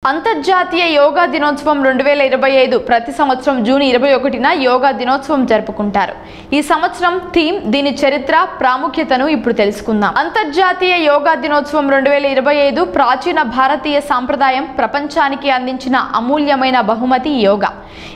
అంతర్జాతీయ యోగా దినోత్సవం 2025 ప్రతి సంవత్సరం జూన్ 21న యోగా దినోత్సవం జరుపుకుంటారు. ఈ సంవత్సరం థీమ్, దీని చరిత్ర, ప్రాముఖ్యతను ఇప్పుడు తెలుసుకుందాం. అంతర్జాతీయ యోగా దినోత్సవం 2025 ప్రాచీన భారతీయ సాంప్రదాయం ప్రపంచానికి అందించిన అమూల్యమైన బహుమతి యోగా.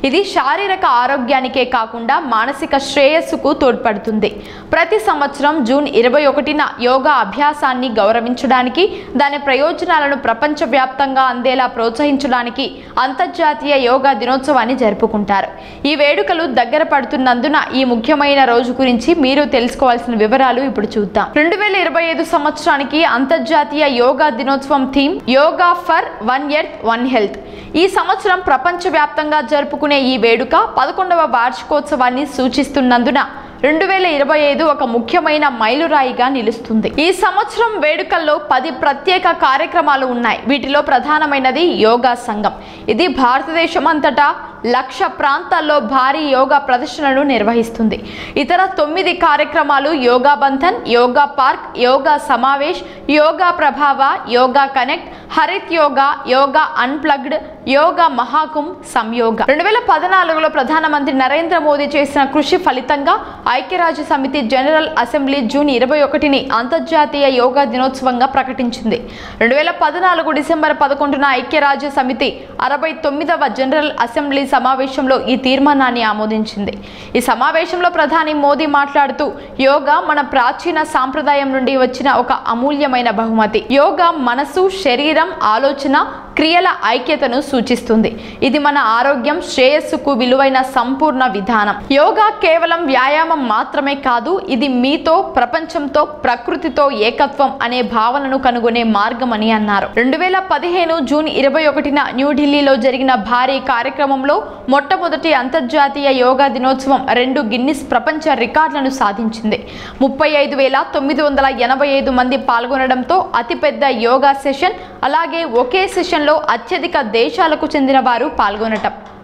ఇది శారీరక ఆరోగ్యానికే కాకుండా మానసిక శ్రేయస్సుకు తోడ్పడుతుంది. ప్రతి సంవత్సరం జూన్ 21న యోగా అభ్యాసాన్ని గౌరవించడానికి, దాని ప్రయోజనాలను ప్రపంచవ్యాప్తంగా అందేలా ప్రోత్సహించడానికి అంతర్జాతీయ యోగా దినోత్సవాన్ని జరుపుకుంటారు. ఈ వేడుకలు దగ్గర పడుతున్నందున ఈ ముఖ్యమైన రోజు గురించి మీరు తెలుసుకోవాల్సిన వివరాలు ఇప్పుడు చూద్దాం. 2025 సంవత్సరానికి అంతర్జాతీయ యోగా దినోత్సవం theme yoga for one earth one health. ఈ సంవత్సరం ప్రపంచవ్యాప్తంగా జరుపుకునే ఈ వేడుక 11వ వార్షికోత్సవాన్ని సూచిస్తున్నందున 2025 ఒక ముఖ్యమైన మైలురాయిగా నిలుస్తుంది. ఈ సంవత్సరం వేడుకల్లో 10 ప్రత్యేక కార్యక్రమాలు ఉన్నాయి. వీటిలో ప్రధానమైనది యోగా సంఘం. ఇది భారతదేశం అంతటా 1,00,000 ప్రాంతాల్లో భారీ యోగా ప్రదర్శనలు నిర్వహిస్తుంది. ఇతర 9 కార్యక్రమాలు యోగా బంధన్, యోగా పార్క్, యోగా సమావేశ్, యోగా ప్రభావ, యోగా కనెక్ట్, హరిత్ యోగా, యోగా అన్ప్లగ్డ్, యోగా మహాకుంభ్, సంయోగ. 2014లో ప్రధానమంత్రి నరేంద్ర మోదీ చేసిన కృషి ఫలితంగా ఐక్యరాజ్య సమితి జనరల్ అసెంబ్లీ జూన్ 21ని అంతర్జాతీయ యోగా దినోత్సవంగా ప్రకటించింది. 2014 డిసెంబర్ 11న ఐక్యరాజ్య సమితి 69వ జనరల్ అసెంబ్లీ సమావేశంలో ఈ తీర్మానాన్ని ఆమోదించింది. ఈ సమావేశంలో ప్రధాని మోదీ మాట్లాడుతూ, యోగా మన ప్రాచీన సాంప్రదాయం నుండి వచ్చిన ఒక అమూల్యమైన బహుమతి. యోగా మనసు, శరీరం, ఆలోచన, క్రియల ఐక్యతను సూచిస్తుంది. ఇది మన ఆరోగ్యం, శ్రేయస్సుకు విలువైన సంపూర్ణ విధానం. యోగా కేవలం వ్యాయామం మాత్రమే కాదు, ఇది మీతో, ప్రపంచంతో, ప్రకృతితో ఏకత్వం అనే భావనను కనుగొనే మార్గం అని అన్నారు. 2015 జూన్ 21న న్యూఢిల్లీలో జరిగిన భారీ కార్యక్రమంలో మొట్టమొదటి అంతర్జాతీయ యోగా దినోత్సవం 2 గిన్నిస్ ప్రపంచ రికార్డులను సాధించింది. 35,985 మంది పాల్గొనడంతో అతిపెద్ద యోగా సెషన్, అలాగే ఒకే సెషన్లో అత్యధిక దేశాలకు చెందిన వారు పాల్గొనటం.